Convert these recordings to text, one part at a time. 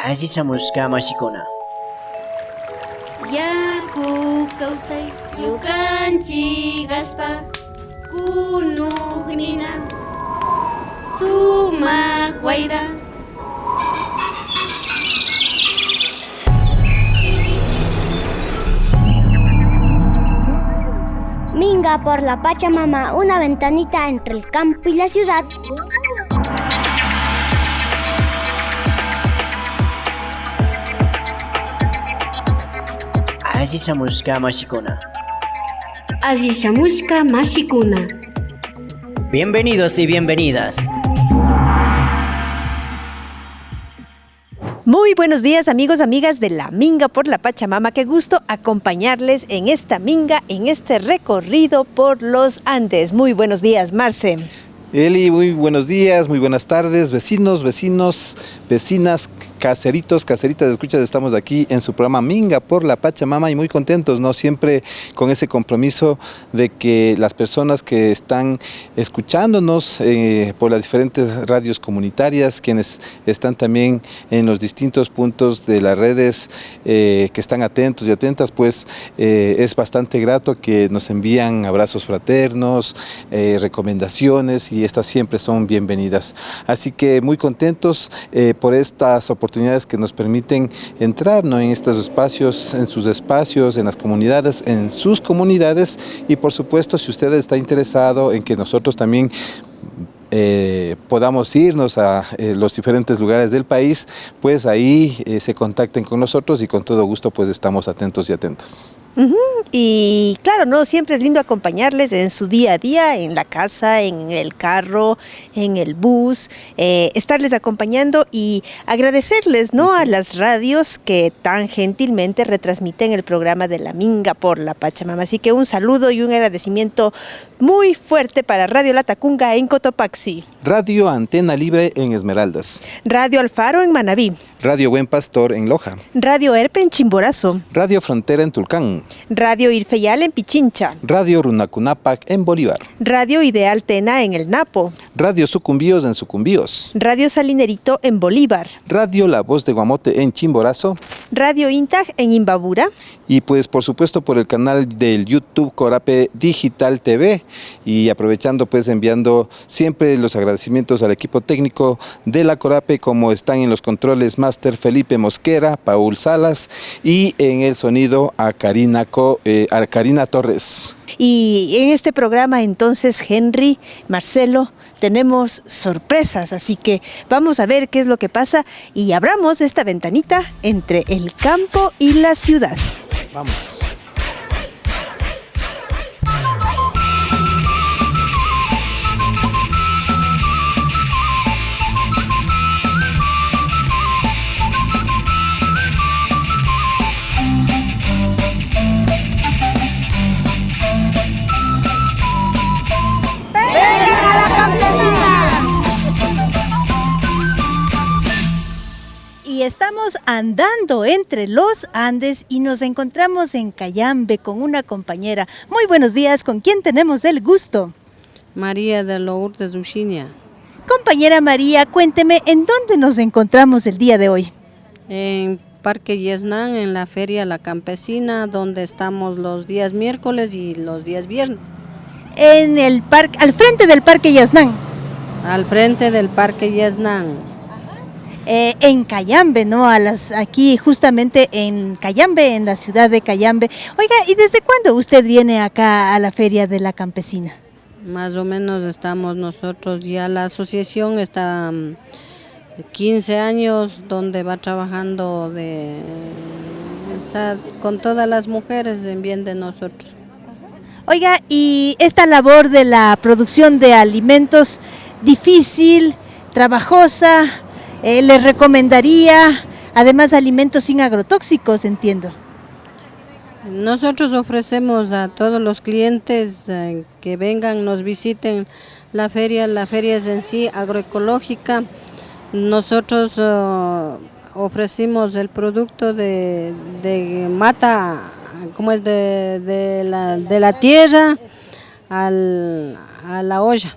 Asishamushka mashikuna. Yaku kawsay yukanchik aspa kunuqnina sumaq wayra. Minga por la Pachamama, una ventanita entre el campo y la ciudad. Asishamushka mashikuna. Asishamushka mashikuna. Bienvenidos y bienvenidas. Muy buenos días, amigos, amigas de la Minga por la Pachamama. Qué gusto acompañarles en esta minga, en este recorrido por los Andes. Muy buenos días, Marce. Eli, muy buenos días, muy buenas tardes, vecinos, vecinas, caseritos, caseritas, escuchas, estamos aquí en su programa Minga por la Pachamama y muy contentos, ¿no? Siempre con ese compromiso de que las personas que están escuchándonos por las diferentes radios comunitarias, quienes están también en los distintos puntos de las redes, que están atentos y atentas, pues es bastante grato que nos envían abrazos fraternos, recomendaciones, y estas siempre son bienvenidas. Así que muy contentos por estas oportunidades que nos permiten entrar, ¿no?, en estos espacios, en sus espacios, en las comunidades, en sus comunidades, y por supuesto, si usted está interesado en que nosotros también podamos irnos a los diferentes lugares del país, pues ahí se contacten con nosotros y con todo gusto pues estamos atentos y atentas. Y claro, no, siempre es lindo acompañarles en su día a día, en la casa, en el carro, en el bus, estarles acompañando y agradecerles, ¿no?, a las radios que tan gentilmente retransmiten el programa de la Minga por la Pachamama. Así que un saludo y un agradecimiento muy fuerte para Radio Latacunga en Cotopaxi, Radio Antena Libre en Esmeraldas, Radio Alfaro en Manabí, Radio Buen Pastor en Loja, Radio Erpe en Chimborazo, Radio Frontera en Tulcán, Radio Irfeyal en Pichincha, Radio Runacunapac en Bolívar, Radio Ideal Tena en el Napo, Radio Sucumbíos en Sucumbíos, Radio Salinerito en Bolívar, Radio La Voz de Guamote en Chimborazo, Radio Intag en Imbabura, y pues por supuesto por el canal del YouTube Corape Digital TV, y aprovechando pues enviando siempre los agradecimientos al equipo técnico de la Corape, como están en los controles Máster Felipe Mosquera, Paul Salas, y en el sonido a Karina Torres. Y en este programa entonces, Henry, Marcelo, tenemos sorpresas, así que vamos a ver qué es lo que pasa y abramos esta ventanita entre el campo y la ciudad. Vamos. Y estamos andando entre los Andes y nos encontramos en Cayambe con una compañera. Muy buenos días, ¿con quién tenemos el gusto? María de Lourdes Uchiña. Compañera María, cuénteme, ¿en dónde nos encontramos el día de hoy? En Parque Yesnán, en la Feria La Campesina, donde estamos los días miércoles y los días viernes. En el parque, al frente del Parque Yesnán. Al frente del Parque Yesnán. En Cayambe, ¿no? Aquí justamente en Cayambe, en la ciudad de Cayambe. Oiga, ¿y desde cuándo usted viene acá a la Feria de la Campesina? Más o menos estamos nosotros ya, la asociación está 15 años donde va trabajando con todas las mujeres en bien de nosotros. Oiga, y esta labor de la producción de alimentos, difícil, trabajosa, ¿les recomendaría además alimentos sin agrotóxicos, entiendo? Nosotros ofrecemos a todos los clientes que vengan, nos visiten la feria es en sí agroecológica. Nosotros ofrecimos el producto de mata, como es de la tierra a la olla.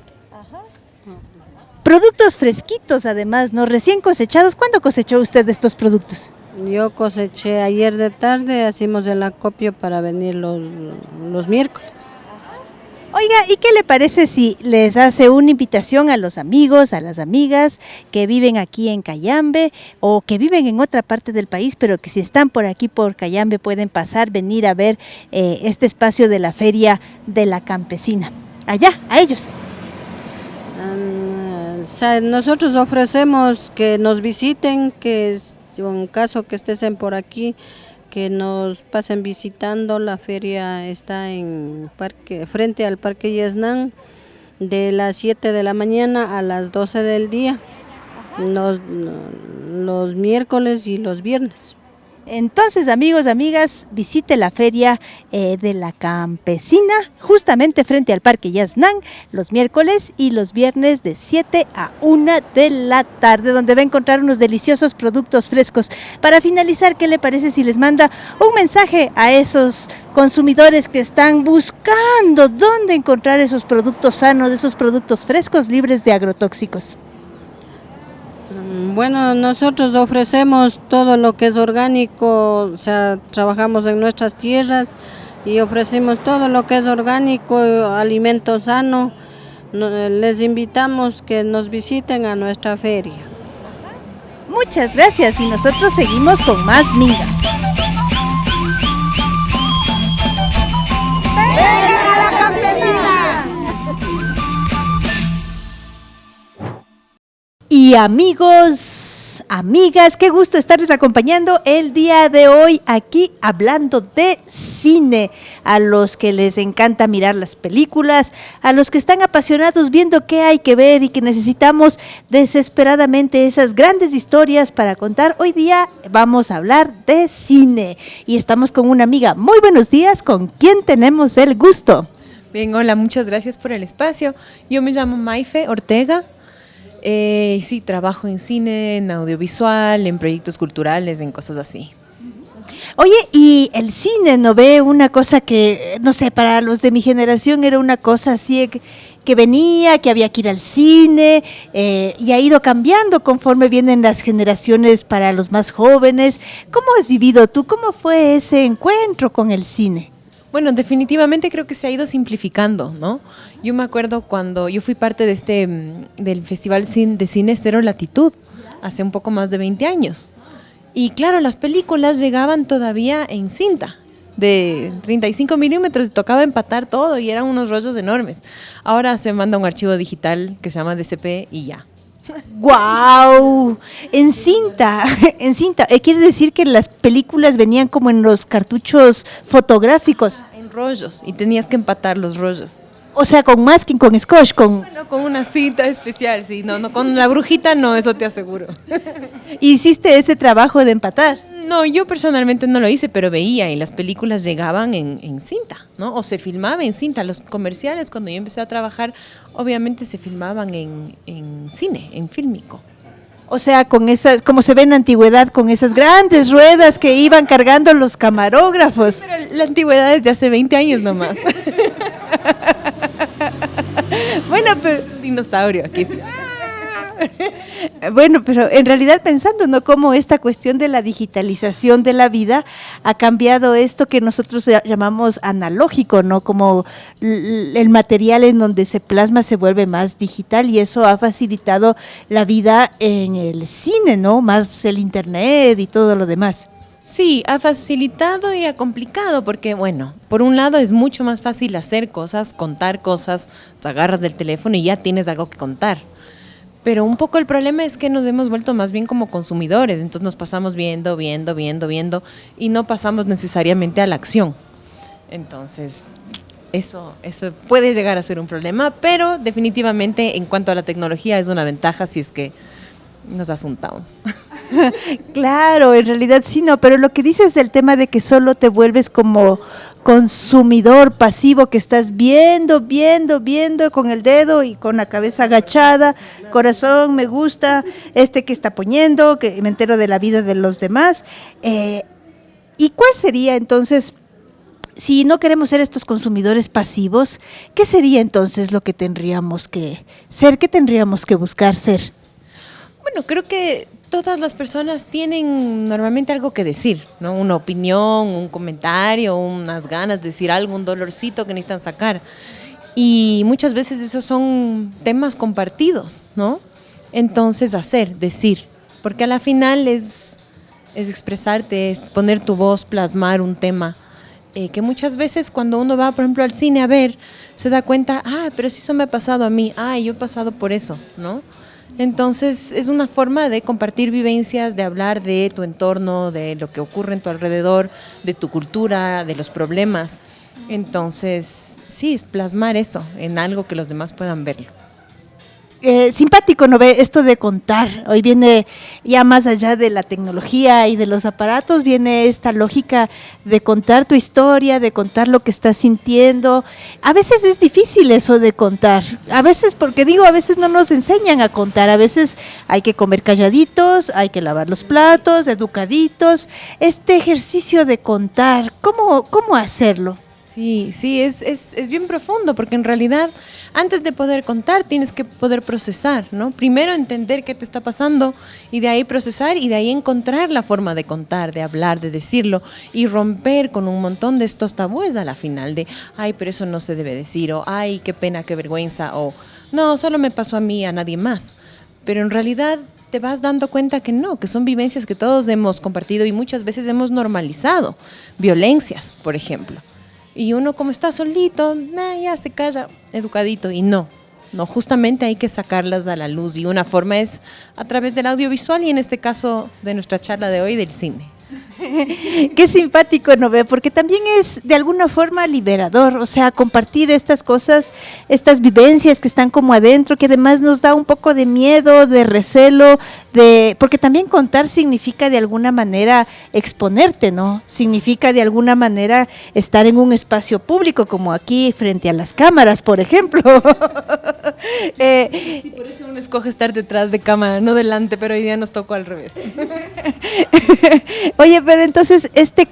Productos fresquitos además, ¿no? Recién cosechados. ¿Cuándo cosechó usted estos productos? Yo coseché ayer de tarde, hicimos el acopio para venir los miércoles. Oiga, ¿y qué le parece si les hace una invitación a los amigos, a las amigas que viven aquí en Cayambe o que viven en otra parte del país, pero que si están por aquí por Cayambe pueden pasar, venir a ver este espacio de la Feria de la Campesina? Allá, a ellos. Nosotros ofrecemos que nos visiten, que en caso que estén por aquí, que nos pasen visitando. La feria está frente al Parque Yesnán, de las 7 de la mañana a las 12 del día, los miércoles y los viernes. Entonces, amigos, amigas, visite la Feria de la Campesina, justamente frente al Parque Yasnán, los miércoles y los viernes de 7 a 1 de la tarde, donde va a encontrar unos deliciosos productos frescos. Para finalizar, ¿qué le parece si les manda un mensaje a esos consumidores que están buscando dónde encontrar esos productos sanos, esos productos frescos, libres de agrotóxicos? Bueno, nosotros ofrecemos todo lo que es orgánico, o sea, trabajamos en nuestras tierras y ofrecemos todo lo que es orgánico, alimento sano. Les invitamos que nos visiten a nuestra feria. Muchas gracias y nosotros seguimos con más Minga. ¡Venga la campesina! Y amigos, amigas, qué gusto estarles acompañando el día de hoy aquí hablando de cine. A los que les encanta mirar las películas, a los que están apasionados viendo qué hay que ver y que necesitamos desesperadamente esas grandes historias para contar. Hoy día vamos a hablar de cine y estamos con una amiga. Muy buenos días, ¿con quién tenemos el gusto? Bien, hola, muchas gracias por el espacio. Yo me llamo Maife Ortega. Sí, trabajo en cine, en audiovisual, en proyectos culturales, en cosas así. Oye, y el cine, ¿no ve? Una cosa que, no sé, para los de mi generación era una cosa así que venía, que había que ir al cine, y ha ido cambiando conforme vienen las generaciones para los más jóvenes. ¿Cómo has vivido tú? ¿Cómo fue ese encuentro con el cine? Bueno, definitivamente creo que se ha ido simplificando, ¿no? Yo me acuerdo cuando yo fui parte de del Festival de Cine Cero Latitud, hace un poco más de 20 años. Y claro, las películas llegaban todavía en cinta, de 35 milímetros, tocaba empatar todo y eran unos rollos enormes. Ahora se manda un archivo digital que se llama DCP y ya. ¡Guau! En cinta, en cinta. Quiere decir que las películas venían como en los cartuchos fotográficos. En rollos, y tenías que empatar los rollos. O sea, con masking, con scotch, con... Bueno, con una cinta especial, sí. No, con la brujita no, eso te aseguro. ¿Hiciste ese trabajo de empatar? No, yo personalmente no lo hice, pero veía y las películas llegaban en cinta, ¿no? O se filmaba en cinta. Los comerciales, cuando yo empecé a trabajar, obviamente se filmaban en cine, en fílmico. O sea, con esas, como se ve en la antigüedad, con esas grandes ruedas que iban cargando los camarógrafos. Pero la antigüedad es de hace 20 años nomás. Bueno, pero... Dinosaurio, aquí sí. Bueno, pero en realidad pensando, ¿no? Cómo esta cuestión de la digitalización de la vida ha cambiado esto que nosotros llamamos analógico, ¿no? Como el material en donde se plasma se vuelve más digital y eso ha facilitado la vida en el cine, ¿no? Más el internet y todo lo demás. Sí, ha facilitado y ha complicado porque, bueno, por un lado es mucho más fácil hacer cosas, contar cosas, te agarras del teléfono y ya tienes algo que contar. Pero un poco el problema es que nos hemos vuelto más bien como consumidores, entonces nos pasamos viendo y no pasamos necesariamente a la acción. Entonces, eso puede llegar a ser un problema, pero definitivamente en cuanto a la tecnología es una ventaja si es que nos asuntamos. Claro, en realidad sí, no, pero lo que dices del tema de que solo te vuelves como consumidor pasivo, que estás viendo con el dedo y con la cabeza agachada, corazón, me gusta, que está poniendo, que me entero de la vida de los demás. ¿Y cuál sería entonces si no queremos ser estos consumidores pasivos, ¿qué sería entonces lo que tendríamos que ser? ¿Qué tendríamos que buscar ser? Bueno, creo que todas las personas tienen normalmente algo que decir, ¿no? Una opinión, un comentario, unas ganas de decir algo, un dolorcito que necesitan sacar. Y muchas veces esos son temas compartidos, ¿no? Entonces, decir, porque a la final es expresarte, es poner tu voz, plasmar un tema, que muchas veces cuando uno va, por ejemplo, al cine a ver, se da cuenta, pero si eso me ha pasado a mí, yo he pasado por eso, ¿no? Entonces es una forma de compartir vivencias, de hablar de tu entorno, de lo que ocurre en tu alrededor, de tu cultura, de los problemas. Entonces, sí, es plasmar eso en algo que los demás puedan verlo. Simpático, ¿no ve? Esto de contar. Hoy viene ya más allá de la tecnología y de los aparatos, viene esta lógica de contar tu historia, de contar lo que estás sintiendo. A veces es difícil eso de contar. A veces, a veces no nos enseñan a contar. A veces hay que comer calladitos, hay que lavar los platos, educaditos. Este ejercicio de contar, ¿cómo hacerlo? Sí, es bien profundo porque en realidad antes de poder contar tienes que poder procesar, ¿no? Primero entender qué te está pasando y de ahí procesar y de ahí encontrar la forma de contar, de hablar, de decirlo y romper con un montón de estos tabúes a la final de, pero eso no se debe decir o, qué pena, qué vergüenza o, no, solo me pasó a mí, a nadie más. Pero en realidad te vas dando cuenta que no, que son vivencias que todos hemos compartido y muchas veces hemos normalizado. Violencias, por ejemplo. Y uno como está solito, ya se calla, educadito. Y no, justamente hay que sacarlas a la luz. Y una forma es a través del audiovisual y en este caso de nuestra charla de hoy, del cine. Qué simpático, ¿no ve? Porque también es de alguna forma liberador, o sea, compartir estas cosas, estas vivencias que están como adentro, que además nos da un poco de miedo, de recelo, porque también contar significa de alguna manera exponerte, ¿no? Significa de alguna manera estar en un espacio público, como aquí frente a las cámaras, por ejemplo. Sí, por eso uno escoge estar detrás de cámara, no delante, pero hoy día nos tocó al revés. Oye, pero entonces este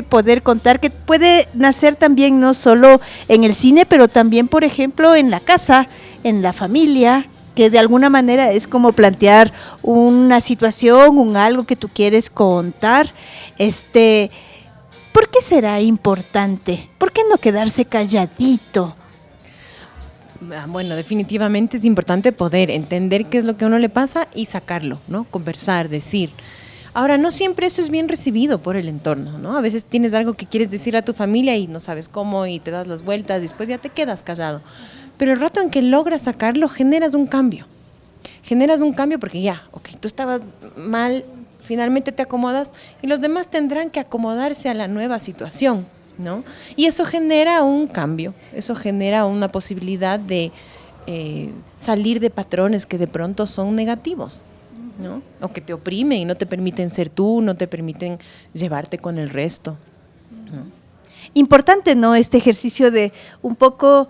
poder contar, que puede nacer también no solo en el cine, pero también, por ejemplo, en la casa, en la familia, que de alguna manera es como plantear una situación, algo que tú quieres contar. ¿Por qué será importante? ¿Por qué no quedarse calladito? Bueno, definitivamente es importante poder entender qué es lo que a uno le pasa y sacarlo, ¿no? Conversar, decir. Ahora, no siempre eso es bien recibido por el entorno, ¿no? A veces tienes algo que quieres decir a tu familia y no sabes cómo y te das las vueltas, después ya te quedas callado. Pero el rato en que logras sacarlo, generas un cambio. Generas un cambio porque tú estabas mal, finalmente te acomodas y los demás tendrán que acomodarse a la nueva situación, ¿no? Y eso genera un cambio, eso genera una posibilidad de salir de patrones que de pronto son negativos, ¿no? O que te oprimen y no te permiten ser tú, no te permiten llevarte con el resto, ¿no? Importante, ¿no? Este ejercicio de un poco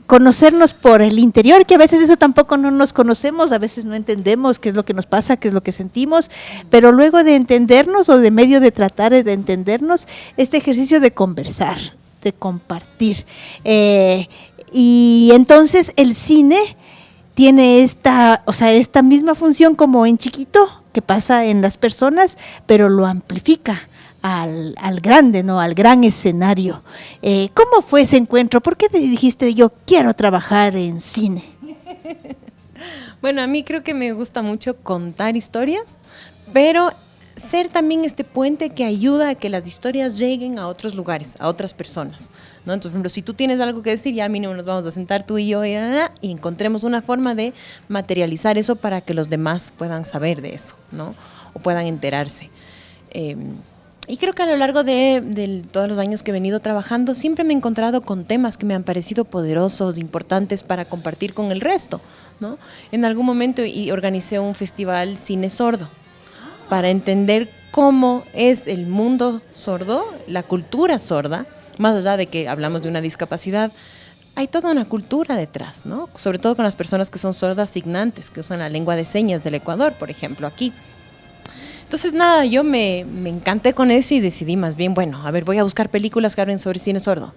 conocernos por el interior, que a veces eso tampoco no nos conocemos, a veces no entendemos qué es lo que nos pasa, qué es lo que sentimos, pero luego de entendernos o de medio de tratar de entendernos, este ejercicio de conversar, de compartir. Y entonces el cine tiene esta misma función como en chiquito, que pasa en las personas, pero lo amplifica al grande, ¿no? Al gran escenario. ¿Cómo fue ese encuentro? ¿Por qué te dijiste yo quiero trabajar en cine? Bueno, a mí creo que me gusta mucho contar historias, pero ser también este puente que ayuda a que las historias lleguen a otros lugares, a otras personas, ¿no? Entonces, por ejemplo, si tú tienes algo que decir, ya mínimo nos vamos a sentar tú y yo y encontremos una forma de materializar eso para que los demás puedan saber de eso, ¿no? O puedan enterarse. Y creo que a lo largo de todos los años que he venido trabajando, siempre me he encontrado con temas que me han parecido poderosos, importantes para compartir con el resto, ¿no? En algún momento organicé un festival Cine Sordo para entender cómo es el mundo sordo, la cultura sorda, más allá de que hablamos de una discapacidad, hay toda una cultura detrás, ¿no? Sobre todo con las personas que son sordas signantes, que usan la lengua de señas del Ecuador, por ejemplo, aquí. Entonces, nada, yo me encanté con eso y decidí más bien, bueno, a ver, voy a buscar películas que hablen sobre cine sordo.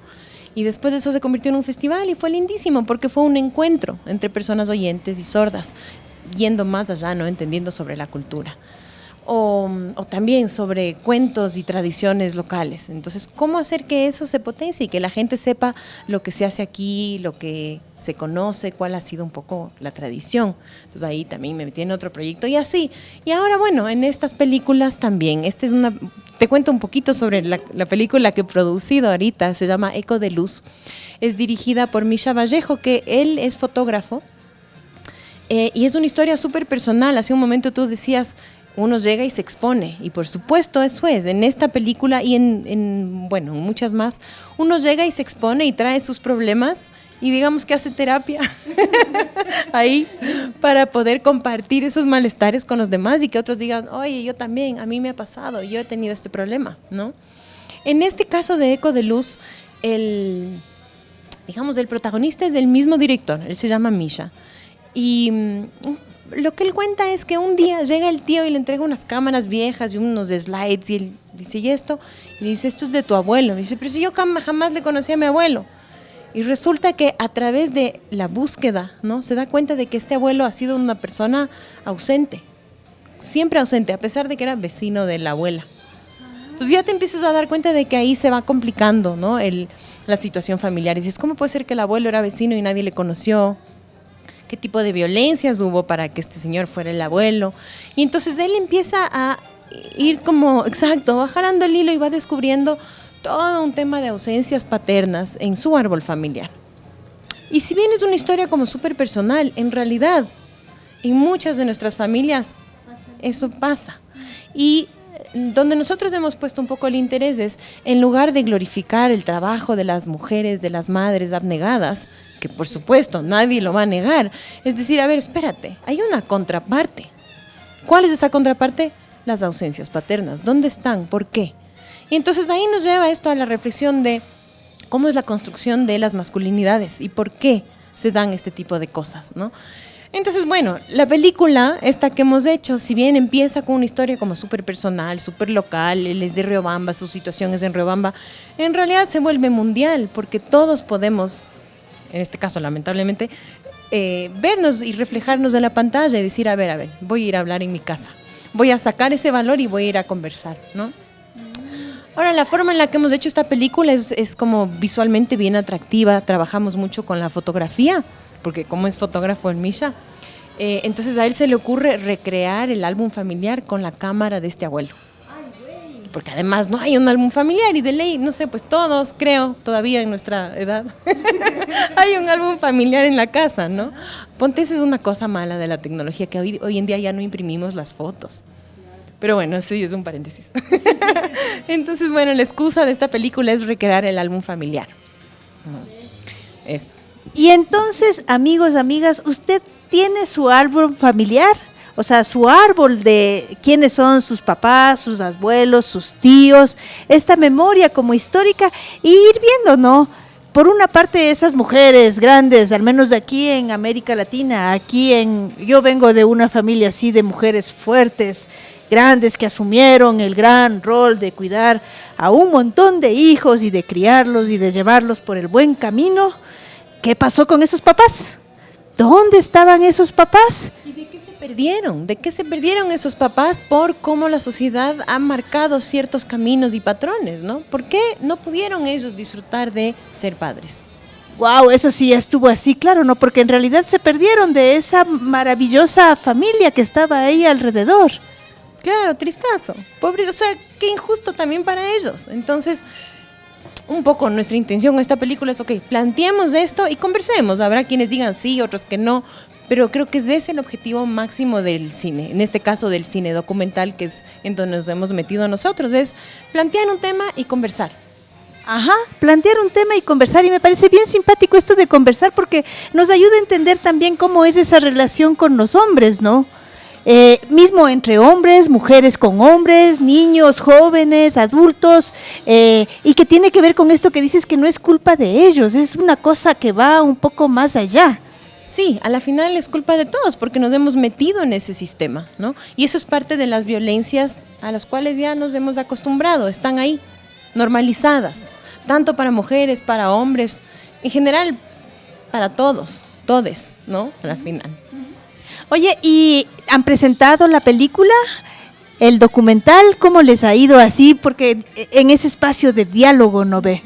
Y después de eso se convirtió en un festival y fue lindísimo porque fue un encuentro entre personas oyentes y sordas, yendo más allá, ¿no? Entendiendo sobre la cultura. O también sobre cuentos y tradiciones locales. Entonces, ¿cómo hacer que eso se potencie y que la gente sepa lo que se hace aquí, lo que se conoce, cuál ha sido un poco la tradición? Entonces ahí también me metí en otro proyecto y así. Y ahora, bueno, en estas películas también. Te cuento un poquito sobre la película que he producido ahorita, se llama Eco de Luz. Es dirigida por Misha Vallejo, que él es fotógrafo. Y es una historia súper personal. Hace un momento tú decías, uno llega y se expone, y por supuesto eso es, en esta película y en muchas más, uno llega y se expone y trae sus problemas y digamos que hace terapia ahí para poder compartir esos malestares con los demás y que otros digan, oye, yo también, a mí me ha pasado, yo he tenido este problema, ¿no? En este caso de Eco de Luz, el protagonista es del mismo director, él se llama Misha, y lo que él cuenta es que un día llega el tío y le entrega unas cámaras viejas y unos slides y él dice, ¿y esto? Y dice, esto es de tu abuelo. Y dice, pero si yo jamás le conocí a mi abuelo. Y resulta que a través de la búsqueda, ¿no? Se da cuenta de que este abuelo ha sido una persona ausente, siempre ausente, a pesar de que era vecino de la abuela. Entonces ya te empiezas a dar cuenta de que ahí se va complicando, ¿no? La situación familiar. Y dices, ¿cómo puede ser que el abuelo era vecino y nadie le conoció? ¿Qué tipo de violencias hubo para que este señor fuera el abuelo? Y entonces él empieza a ir va jalando el hilo y va descubriendo todo un tema de ausencias paternas en su árbol familiar. Y si bien es una historia como súper personal, en realidad, en muchas de nuestras familias eso pasa. Y donde nosotros hemos puesto un poco el interés es, en lugar de glorificar el trabajo de las mujeres, de las madres abnegadas, que por supuesto nadie lo va a negar, es decir, a ver, espérate, hay una contraparte. ¿Cuál es esa contraparte? Las ausencias paternas. ¿Dónde están? ¿Por qué? Y entonces ahí nos lleva esto a la reflexión de cómo es la construcción de las masculinidades y por qué se dan este tipo de cosas, ¿no? Entonces, bueno, la película esta que hemos hecho, si bien empieza con una historia como súper personal, súper local, él es de Riobamba, su situación es en Riobamba, en realidad se vuelve mundial porque todos podemos, en este caso lamentablemente, vernos y reflejarnos en la pantalla y decir, a ver, voy a ir a hablar en mi casa, voy a sacar ese valor y voy a ir a conversar, ¿no? Ahora, la forma en la que hemos hecho esta película es como visualmente bien atractiva, trabajamos mucho con la fotografía, porque como es fotógrafo el Misha, entonces a él se le ocurre recrear el álbum familiar con la cámara de este abuelo. Porque además no hay un álbum familiar y de ley, no sé, pues todos creo, todavía en nuestra edad, hay un álbum familiar en la casa, ¿no? Ponte, esa es una cosa mala de la tecnología, que hoy en día ya no imprimimos las fotos. Pero bueno, sí, es un paréntesis. Entonces, bueno, la excusa de esta película es recrear el álbum familiar. Eso. Y entonces, amigos, amigas, ¿usted tiene su árbol familiar? O sea, su árbol de quiénes son sus papás, sus abuelos, sus tíos, esta memoria como histórica, y ir viendo, ¿no? Por una parte, esas mujeres grandes, al menos de aquí en América Latina, yo vengo de una familia así de mujeres fuertes, grandes, que asumieron el gran rol de cuidar a un montón de hijos y de criarlos y de llevarlos por el buen camino. ¿Qué pasó con esos papás? ¿Dónde estaban esos papás? ¿Y de qué se perdieron? ¿De qué se perdieron esos papás por cómo la sociedad ha marcado ciertos caminos y patrones, ¿no? ¿Por qué no pudieron ellos disfrutar de ser padres? Wow, eso sí estuvo así, claro, ¿no? Porque en realidad se perdieron de esa maravillosa familia que estaba ahí alrededor. Claro, tristazo. Pobre, o sea, qué injusto también para ellos. Entonces, un poco nuestra intención en esta película es, ok, planteemos esto y conversemos. Habrá quienes digan sí, otros que no, pero creo que ese es el objetivo máximo del cine, en este caso del cine documental, que es en donde nos hemos metido nosotros, es plantear un tema y conversar. Ajá, plantear un tema y conversar, y me parece bien simpático esto de conversar porque nos ayuda a entender también cómo es esa relación con los hombres, ¿no? Mismo entre hombres, mujeres con hombres, niños, jóvenes, adultos, y que tiene que ver con esto que dices que no es culpa de ellos, es una cosa que va un poco más allá. Sí, a la final es culpa de todos porque nos hemos metido en ese sistema, ¿no? Y eso es parte de las violencias a las cuales ya nos hemos acostumbrado, están ahí, normalizadas, tanto para mujeres, para hombres, en general para todos, todes, ¿no? A la final. Oye, ¿y han presentado la película? ¿El documental? ¿Cómo les ha ido así? Porque en ese espacio de diálogo, ¿no ve?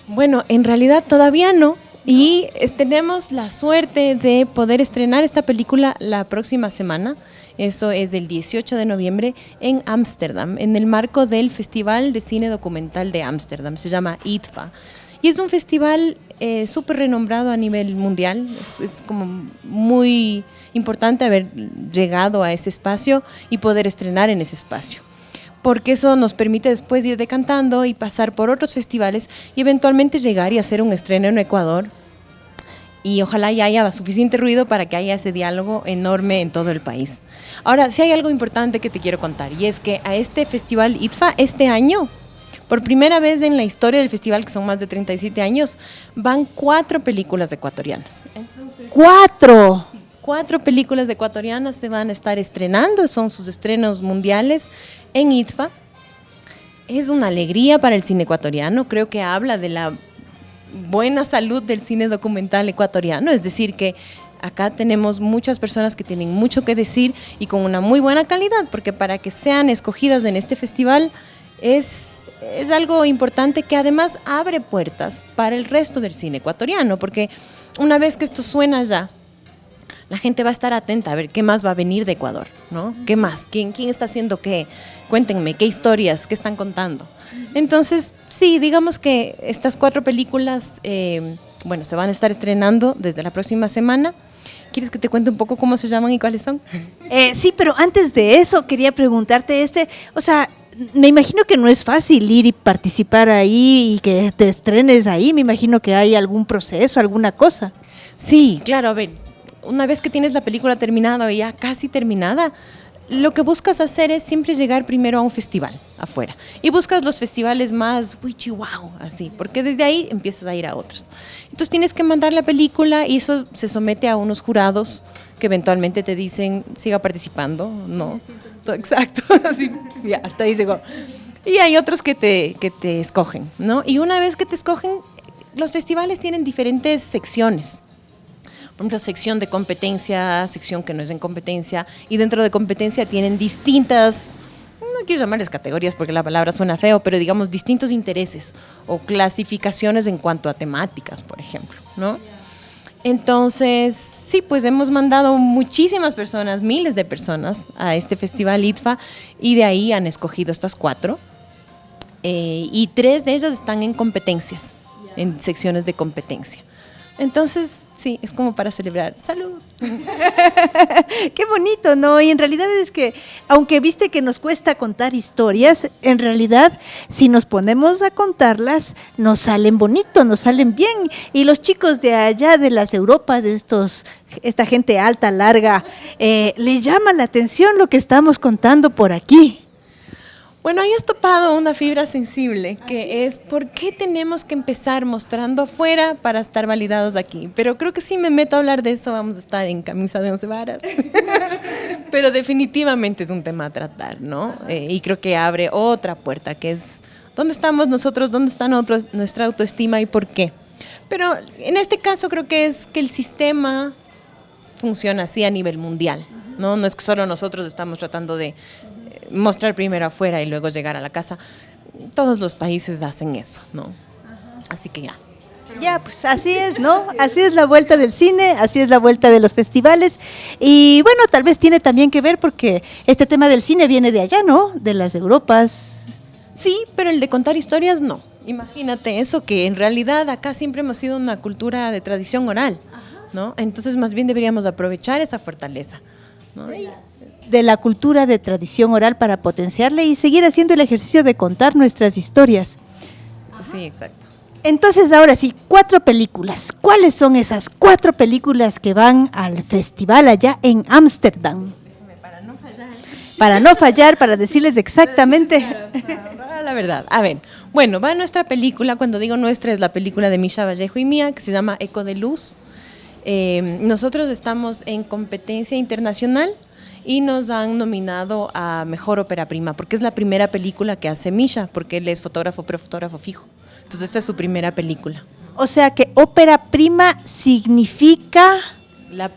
Bueno, en realidad todavía no. Y tenemos la suerte de poder estrenar esta película la próxima semana. Eso es el 18 de noviembre en Ámsterdam, en el marco del Festival de Cine Documental de Ámsterdam. Se llama IDFA. Y es un festival súper renombrado a nivel mundial. Es como muy importante haber llegado a ese espacio y poder estrenar en ese espacio, porque eso nos permite después ir decantando y pasar por otros festivales y eventualmente llegar y hacer un estreno en Ecuador. Y ojalá ya haya suficiente ruido para que haya ese diálogo enorme en todo el país. Ahora, sí hay algo importante que te quiero contar, y es que a este festival IDFA este año, por primera vez en la historia del festival, que son más de 37 años, van 4 películas ecuatorianas. ¡4! 4 películas ecuatorianas se van a estar estrenando, son sus estrenos mundiales en IDFA. Es una alegría para el cine ecuatoriano, creo que habla de la buena salud del cine documental ecuatoriano, es decir, que acá tenemos muchas personas que tienen mucho que decir y con una muy buena calidad, porque para que sean escogidas en este festival es algo importante que además abre puertas para el resto del cine ecuatoriano, porque una vez que esto suena ya, la gente va a estar atenta a ver qué más va a venir de Ecuador, ¿no? ¿Qué más? ¿Quién está haciendo qué? Cuéntenme, ¿qué historias? ¿Qué están contando? Entonces, sí, digamos que estas 4 películas, se van a estar estrenando desde la próxima semana. ¿Quieres que te cuente un poco cómo se llaman y cuáles son? Sí, pero antes de eso quería preguntarte me imagino que no es fácil ir y participar ahí y que te estrenes ahí, me imagino que hay algún proceso, alguna cosa. Sí, claro, a ver, una vez que tienes la película terminada o ya casi terminada, lo que buscas hacer es siempre llegar primero a un festival afuera y buscas los festivales más wow, así, porque desde ahí empiezas a ir a otros. Entonces tienes que mandar la película y eso se somete a unos jurados que eventualmente te dicen siga participando, ¿no? Exacto, así, ya, hasta ahí llegó. Y hay otros que te escogen, ¿no? Y una vez que te escogen, los festivales tienen diferentes secciones. Por ejemplo, sección de competencia, sección que no es en competencia, y dentro de competencia tienen distintas, no quiero llamarles categorías porque la palabra suena feo, pero digamos distintos intereses o clasificaciones en cuanto a temáticas, por ejemplo, ¿no? Entonces, sí, pues hemos mandado muchísimas personas, miles de personas a este festival IDFA, y de ahí han escogido estas 4, y 3 de ellos están en competencias, en secciones de competencia. Entonces, sí, es como para celebrar. ¡Salud! Qué bonito, ¿no? Y en realidad es que, aunque viste que nos cuesta contar historias, en realidad, si nos ponemos a contarlas, nos salen bonitos, nos salen bien. Y los chicos de allá, de las Europas, de esta gente alta, larga, les llama la atención lo que estamos contando por aquí. Bueno, ahí has topado una fibra sensible, que es ¿por qué tenemos que empezar mostrando afuera para estar validados aquí? Pero creo que si me meto a hablar de eso vamos a estar en camisa de 11 varas. Pero definitivamente es un tema a tratar, ¿no? Y creo que abre otra puerta, que es ¿dónde estamos nosotros? ¿Dónde está nuestra autoestima y por qué? Pero en este caso creo que es que el sistema funciona así a nivel mundial, ¿no? No es que solo nosotros estamos tratando de mostrar primero afuera y luego llegar a la casa. Todos los países hacen eso, ¿no? Así que ya. Ya, pues así es, ¿no? Así es la vuelta del cine, así es la vuelta de los festivales. Y bueno, tal vez tiene también que ver porque este tema del cine viene de allá, ¿no? De las Europas. Sí, pero el de contar historias no. Imagínate eso, que en realidad acá siempre hemos sido una cultura de tradición oral, ¿no? Entonces más bien deberíamos aprovechar esa fortaleza, ¿no? De la cultura de tradición oral para potenciarla y seguir haciendo el ejercicio de contar nuestras historias. Sí, exacto. Entonces, ahora sí, 4 películas. ¿Cuáles son esas 4 películas que van al festival allá en Ámsterdam? Para no fallar, para decirles exactamente. La verdad. A ver, bueno, va nuestra película, cuando digo nuestra es la película de Misha Vallejo y mía, que se llama Eco de Luz. Nosotros estamos en competencia internacional y nos han nominado a Mejor Ópera Prima, porque es la primera película que hace Misha, porque él es fotógrafo, pero fotógrafo fijo. Entonces esta es su primera película. O sea que ópera prima significa... La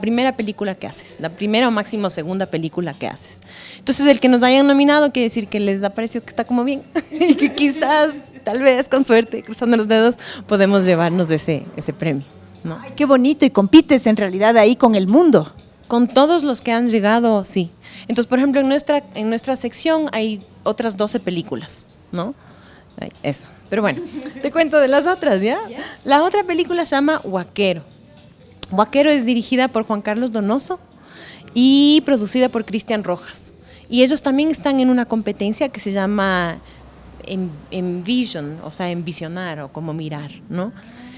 primera película que haces, la primera o máximo segunda película que haces. Entonces el que nos hayan nominado quiere decir que les ha parecido que está como bien y que quizás, tal vez, con suerte, cruzando los dedos, podemos llevarnos ese premio, ¿no? Ay, qué bonito, y compites en realidad ahí con el mundo. Con todos los que han llegado, sí. Entonces, por ejemplo, en nuestra sección hay otras 12 películas, ¿no? Ay, eso. Pero bueno, te cuento de las otras, ¿ya? La otra película se llama Huaquero. Huaquero es dirigida por Juan Carlos Donoso y producida por Cristian Rojas. Y ellos también están en una competencia que se llama Envision, o sea, envisionar o como mirar, ¿no?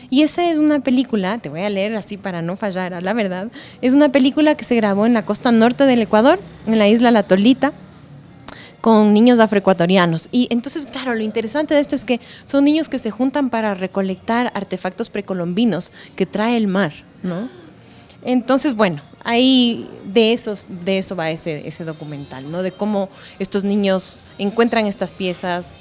Y esa es una película, te voy a leer así para no fallar a la verdad, es una película que se grabó en la costa norte del Ecuador, en la isla La Tolita, con niños afroecuatorianos. Y entonces, claro, lo interesante de esto es que son niños que se juntan para recolectar artefactos precolombinos que trae el mar, ¿no? Entonces, bueno, ahí de eso va ese documental, ¿no? De cómo estos niños encuentran estas piezas,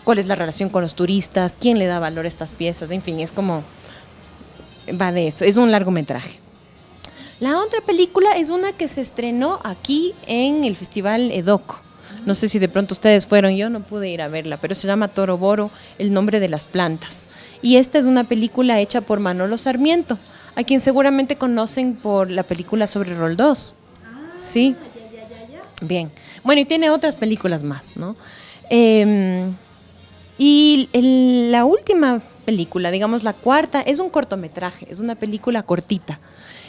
cuál es la relación con los turistas, quién le da valor a estas piezas, en fin, es como, va de eso, es un largometraje. La otra película es una que se estrenó aquí en el Festival Edoco. No sé si de pronto ustedes fueron, yo no pude ir a verla, pero se llama Toro Boro, el nombre de las plantas. Y esta es una película hecha por Manolo Sarmiento, a quien seguramente conocen por la película sobre Roldós. Sí. Bien. Bueno, y tiene otras películas más, ¿no? Y la última película, digamos la cuarta, es un cortometraje, es una película cortita.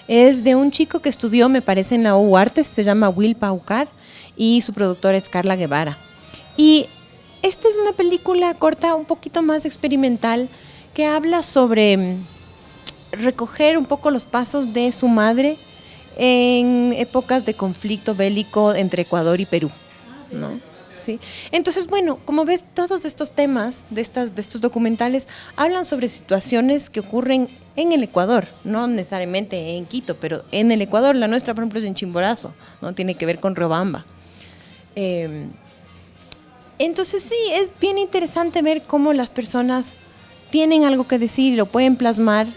Es de un chico que estudió, me parece, en la U Artes, se llama Will Paucar, y su productora es Carla Guevara. Y esta es una película corta, un poquito más experimental, que habla sobre recoger un poco los pasos de su madre en épocas de conflicto bélico entre Ecuador y Perú, ¿no? Sí. Entonces, bueno, como ves, todos estos temas de estos documentales hablan sobre situaciones que ocurren en el Ecuador, no necesariamente en Quito, pero en el Ecuador. La nuestra, por ejemplo, es en Chimborazo, ¿no? Tiene que ver con Riobamba. Entonces, sí, es bien interesante ver cómo las personas tienen algo que decir y lo pueden plasmar,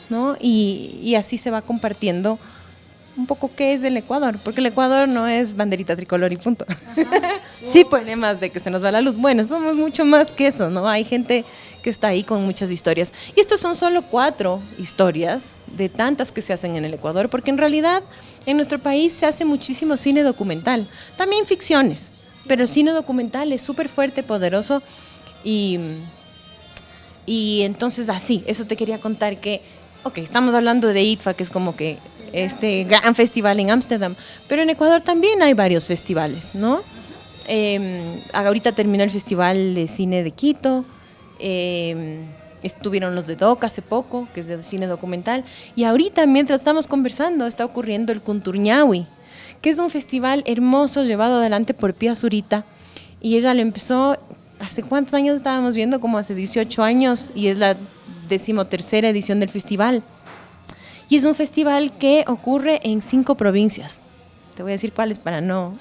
¿no? Y así se va compartiendo un poco qué es el Ecuador, porque el Ecuador no es banderita tricolor y punto. Sí, problemas de que se nos va la luz. Bueno, somos mucho más que eso, ¿no? Hay gente que está ahí con muchas historias. Y estos son solo 4 historias de tantas que se hacen en el Ecuador, porque en realidad en nuestro país se hace muchísimo cine documental, también ficciones, pero el cine documental es súper fuerte, poderoso y entonces así, eso te quería contar que, ok, estamos hablando de ITFA, que es como que este gran festival en Ámsterdam, pero en Ecuador también hay varios festivales, ¿no? Ahorita terminó el Festival de Cine de Quito, estuvieron los de DOC hace poco, que es de cine documental, y ahorita mientras estamos conversando está ocurriendo el Kunturñawi, que es un festival hermoso llevado adelante por Pía Zurita, y ella lo empezó, ¿hace cuántos años estábamos viendo? Como hace 18 años, y es la 13ª edición del festival. Y es un festival que ocurre en 5 provincias. Te voy a decir cuáles para no...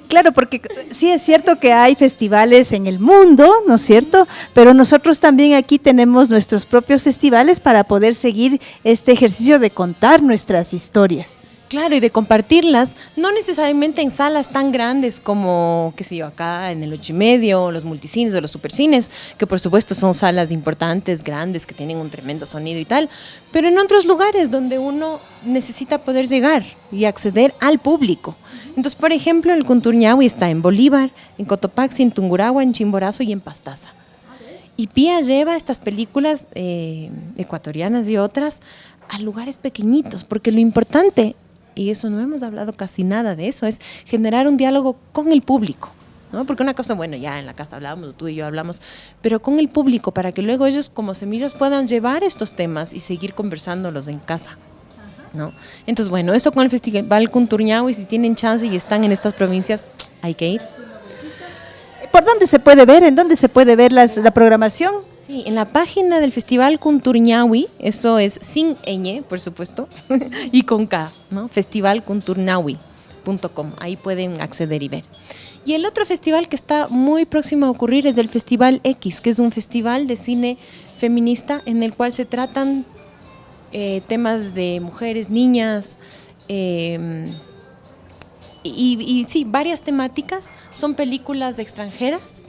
Claro, porque sí es cierto que hay festivales en el mundo, ¿no es cierto? Pero nosotros también aquí tenemos nuestros propios festivales para poder seguir este ejercicio de contar nuestras historias. Claro, y de compartirlas, no necesariamente en salas tan grandes como, qué sé yo, acá en el 8:30, o los multicines o los supercines, que por supuesto son salas importantes, grandes, que tienen un tremendo sonido y tal, pero en otros lugares donde uno necesita poder llegar y acceder al público. Entonces, por ejemplo, el Kunturñawi está en Bolívar, en Cotopaxi, en Tungurahua, en Chimborazo y en Pastaza. Y Pía lleva estas películas ecuatorianas y otras a lugares pequeñitos, porque lo importante, y eso no hemos hablado casi nada de eso, es generar un diálogo con el público, ¿no? Porque una cosa, bueno, ya en la casa hablábamos, tú y yo hablamos, pero con el público, para que luego ellos como semillas puedan llevar estos temas y seguir conversándolos en casa, ¿no? Entonces, bueno, eso con el Festival Kunturñawi, si tienen chance y están en estas provincias, hay que ir. ¿Por dónde se puede ver? ¿En dónde se puede ver la programación? Sí, en la página del Festival Kunturñawi, eso es sin ñ, por supuesto, y con K, ¿no? festivalkunturnawi.com, ahí pueden acceder y ver. Y el otro festival que está muy próximo a ocurrir es el Festival X, que es un festival de cine feminista en el cual se tratan temas de mujeres, niñas, y sí, varias temáticas, son películas extranjeras.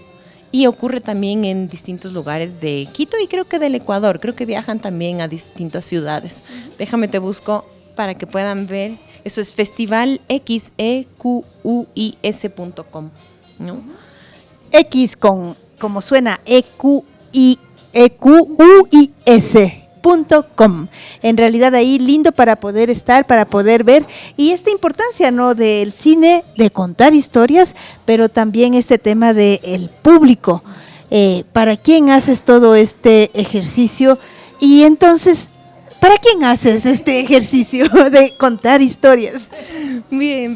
Y ocurre también en distintos lugares de Quito y creo que del Ecuador. Creo que viajan también a distintas ciudades. Déjame te busco para que puedan ver. Eso es festivalxequis.com, ¿no? X como suena EQUIS.com. En realidad ahí lindo para poder estar, para poder ver, y esta importancia, ¿no?, del cine, de contar historias, pero también este tema del público. ¿Para quién haces todo este ejercicio? Y entonces, ¿para quién haces este ejercicio de contar historias? Bien.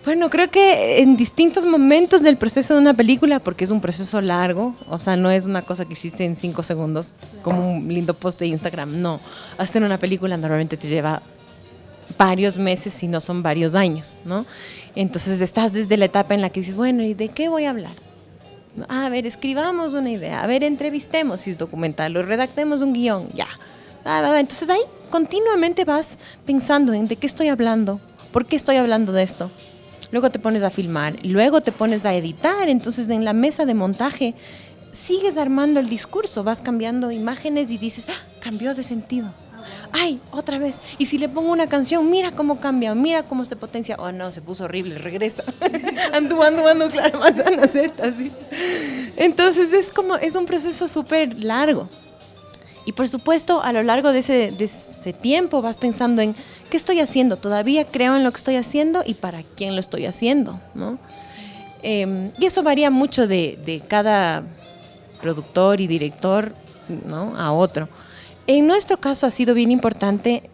Bueno, creo que en distintos momentos del proceso de una película, porque es un proceso largo, o sea, no es una cosa que hiciste en 5 segundos, como un lindo post de Instagram, no. Hacer una película normalmente te lleva varios meses, si no son varios años, ¿no? Entonces estás desde la etapa en la que dices, bueno, ¿y de qué voy a hablar? A ver, escribamos una idea, a ver, entrevistemos si es documental, o redactemos un guión, ya. Entonces ahí continuamente vas pensando en de qué estoy hablando, por qué estoy hablando de esto. Luego te pones a filmar, luego te pones a editar, entonces en la mesa de montaje sigues armando el discurso, vas cambiando imágenes y dices, cambió de sentido. Ay, otra vez. Y si le pongo una canción, mira cómo cambia, mira cómo se potencia. Oh, no, se puso horrible, regresa. ando, claro, manzana Z, así. Entonces es un proceso súper largo. Y por supuesto, a lo largo de ese tiempo vas pensando en qué estoy haciendo, todavía creo en lo que estoy haciendo y para quién lo estoy haciendo, ¿no? Y eso varía mucho de cada productor y director, ¿no?, a otro. En nuestro caso ha sido bien importante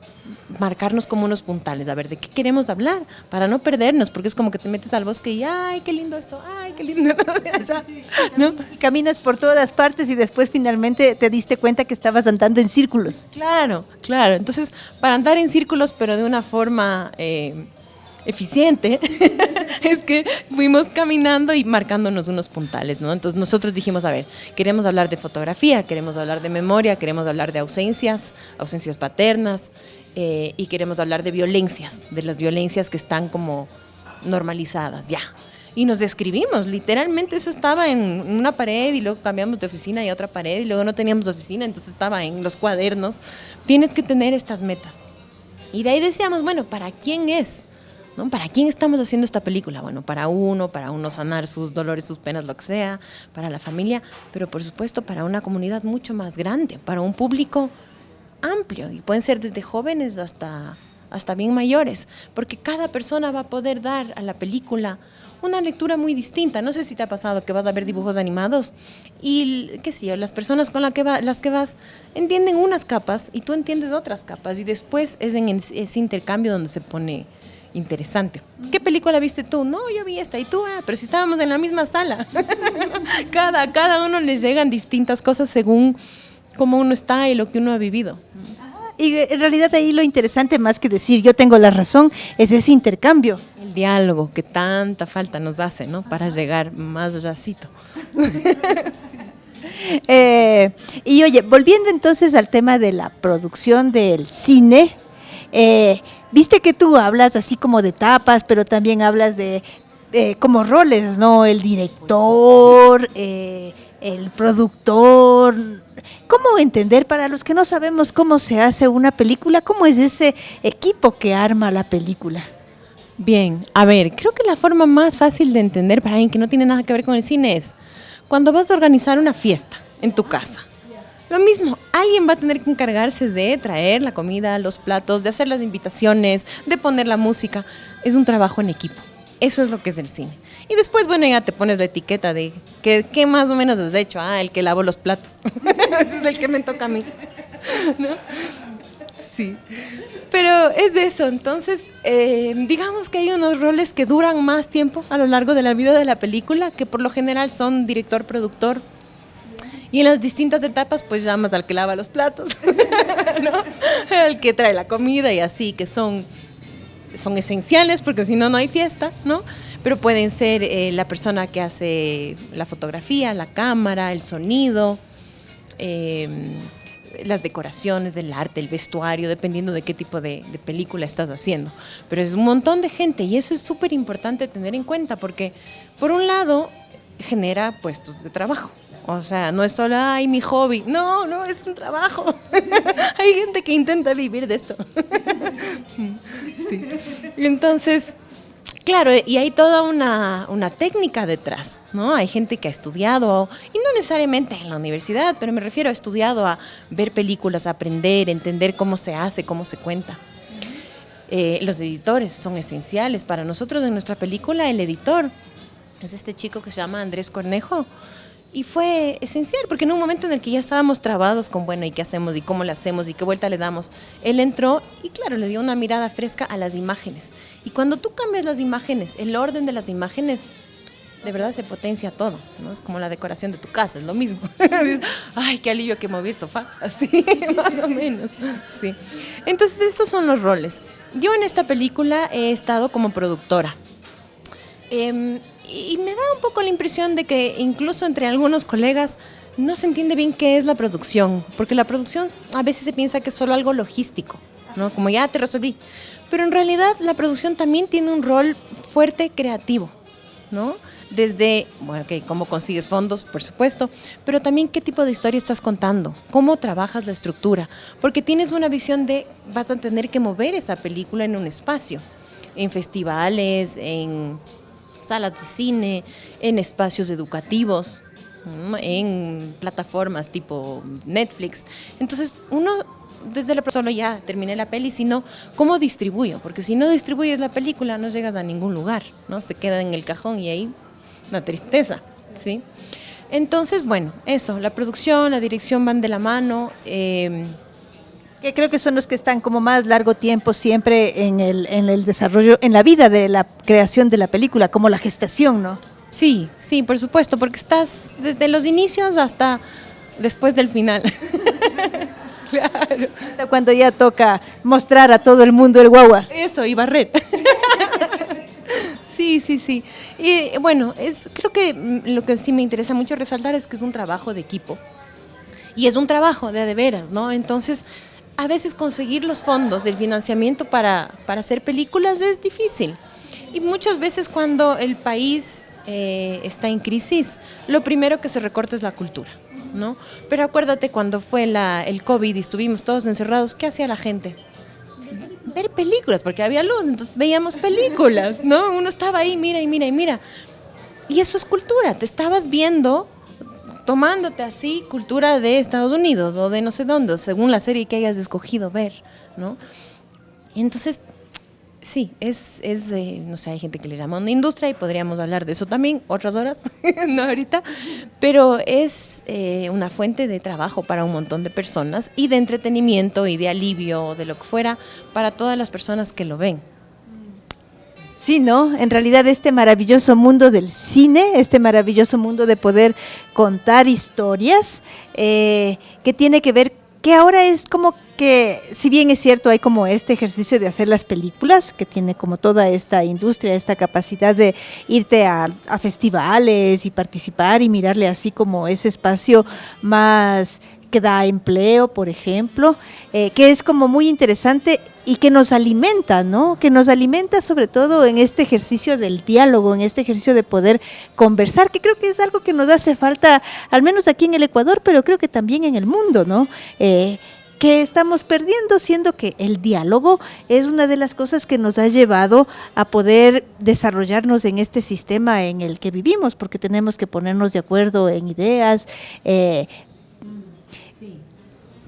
marcarnos como unos puntales, a ver, ¿de qué queremos hablar? Para no perdernos, porque es como que te metes al bosque y ¡ay, qué lindo esto! ¡Ay, qué lindo! ¿No? Y caminas por todas partes y después finalmente te diste cuenta que estabas andando en círculos. Claro. Entonces, para andar en círculos, pero de una forma eficiente, es que fuimos caminando y marcándonos unos puntales, ¿no? Entonces nosotros dijimos, a ver, queremos hablar de fotografía, queremos hablar de memoria, queremos hablar de ausencias paternas, y queremos hablar de las violencias que están como normalizadas, ya. Y nos describimos, literalmente eso estaba en una pared y luego cambiamos de oficina y a otra pared y luego no teníamos oficina, entonces estaba en los cuadernos. Tienes que tener estas metas. Y de ahí decíamos, bueno, ¿para quién es? ¿No? ¿Para quién estamos haciendo esta película? Bueno, para uno sanar sus dolores, sus penas, lo que sea, para la familia, pero por supuesto para una comunidad mucho más grande, para un público amplio, y pueden ser desde jóvenes hasta bien mayores, porque cada persona va a poder dar a la película una lectura muy distinta. No sé si te ha pasado que vas a ver dibujos animados y, qué sé yo, las personas con las que vas entienden unas capas y tú entiendes otras capas, y después es en ese intercambio donde se pone interesante. ¿Qué película viste tú? No, yo vi esta. ¿Y tú? Pero si estábamos en la misma sala. cada uno les llegan distintas cosas según cómo uno está y lo que uno ha vivido. Y en realidad ahí lo interesante, más que decir yo tengo la razón, es ese intercambio. El diálogo que tanta falta nos hace, ¿no? Para llegar más allácito. Y oye, volviendo entonces al tema de la producción del cine, viste que tú hablas así como de etapas, pero también hablas de como roles, ¿no? El director, el productor. ¿Cómo entender, para los que no sabemos cómo se hace una película, cómo es ese equipo que arma la película? Bien, a ver, creo que la forma más fácil de entender para alguien que no tiene nada que ver con el cine es cuando vas a organizar una fiesta en tu casa. Lo mismo, alguien va a tener que encargarse de traer la comida, los platos, de hacer las invitaciones, de poner la música. Es un trabajo en equipo. Eso es lo que es el cine. Y después, bueno, ya te pones la etiqueta de ¿qué más o menos has hecho? El que lavo los platos. Ese es el que me toca a mí. ¿No? Sí. Pero es eso. Entonces, digamos que hay unos roles que duran más tiempo a lo largo de la vida de la película, que por lo general son director, productor Y en las distintas etapas, pues llamas al que lava los platos, ¿no? Al que trae la comida y así, que son esenciales porque si no, no hay fiesta, ¿no? Pero pueden ser la persona que hace la fotografía, la cámara, el sonido, las decoraciones del arte, el vestuario, dependiendo de qué tipo de película estás haciendo. Pero es un montón de gente y eso es súper importante tener en cuenta porque, por un lado, genera puestos de trabajo. O sea, no es solo, ay, mi hobby. No, es un trabajo. Hay gente que intenta vivir de esto. Sí. Entonces, claro, y hay toda una técnica detrás, ¿no? Hay gente que ha estudiado, y no necesariamente en la universidad, pero me refiero a estudiado a ver películas, a aprender, entender cómo se hace, cómo se cuenta. Los editores son esenciales. Para nosotros en nuestra película, el editor es este chico que se llama Andrés Cornejo. Y fue esencial, porque en un momento en el que ya estábamos trabados con, bueno, ¿y qué hacemos? ¿Y cómo le hacemos? ¿Y qué vuelta le damos? Él entró y, claro, le dio una mirada fresca a las imágenes. Y cuando tú cambias las imágenes, el orden de las imágenes, de verdad se potencia todo, ¿no? Es como la decoración de tu casa, es lo mismo. Ay, qué alivio que moví el sofá, así, más o menos. Sí. Entonces, esos son los roles. Yo en esta película he estado como productora. Y me da un poco la impresión de que incluso entre algunos colegas no se entiende bien qué es la producción, porque la producción a veces se piensa que es solo algo logístico, ¿no? Como ya te resolví. Pero en realidad la producción también tiene un rol fuerte creativo, ¿no? Desde, bueno, okay, cómo consigues fondos, por supuesto, pero también qué tipo de historia estás contando, cómo trabajas la estructura, porque tienes una visión de vas a tener que mover esa película en un espacio, en festivales, en salas de cine, en espacios educativos, en plataformas tipo Netflix. Entonces, uno desde la solo ya terminé la peli, sino cómo distribuyo, porque si no distribuyes la película no llegas a ningún lugar, ¿no? Se queda en el cajón y ahí una tristeza, ¿sí? Entonces, bueno, eso, la producción, la dirección van de la mano. Que creo que son los que están como más largo tiempo siempre en el desarrollo, en la vida de la creación de la película, como la gestación, ¿no? Sí, por supuesto, porque estás desde los inicios hasta después del final. Claro. Hasta cuando ya toca mostrar a todo el mundo el guagua. Eso, y barrer. Sí. Y bueno, creo que lo que sí me interesa mucho resaltar es que es un trabajo de equipo. Y es un trabajo de veras, ¿no? Entonces, a veces conseguir los fondos del financiamiento para hacer películas es difícil. Y muchas veces cuando el país está en crisis, lo primero que se recorta es la cultura, ¿no? Pero acuérdate cuando fue el COVID y estuvimos todos encerrados, ¿qué hacía la gente? Ver películas, porque había luz, entonces veíamos películas, ¿no? Uno estaba ahí, mira. Y eso es cultura, te estabas viendo, tomándote así cultura de Estados Unidos o de no sé dónde, según la serie que hayas escogido ver, ¿no? Y entonces, sí, no sé, hay gente que le llama una industria y podríamos hablar de eso también otras horas, no ahorita, pero es una fuente de trabajo para un montón de personas y de entretenimiento y de alivio, de lo que fuera, para todas las personas que lo ven. Sí, ¿no? En realidad este maravilloso mundo del cine, este maravilloso mundo de poder contar historias, que tiene que ver, que ahora es como que, si bien es cierto, hay como este ejercicio de hacer las películas, que tiene como toda esta industria, esta capacidad de irte a festivales y participar y mirarle así como ese espacio más que da empleo, por ejemplo, que es como muy interesante y que nos alimenta, ¿no? Que nos alimenta sobre todo en este ejercicio del diálogo, en este ejercicio de poder conversar, que creo que es algo que nos hace falta, al menos aquí en el Ecuador, pero creo que también en el mundo, ¿no? Que estamos perdiendo, siendo que el diálogo es una de las cosas que nos ha llevado a poder desarrollarnos en este sistema en el que vivimos, porque tenemos que ponernos de acuerdo en ideas.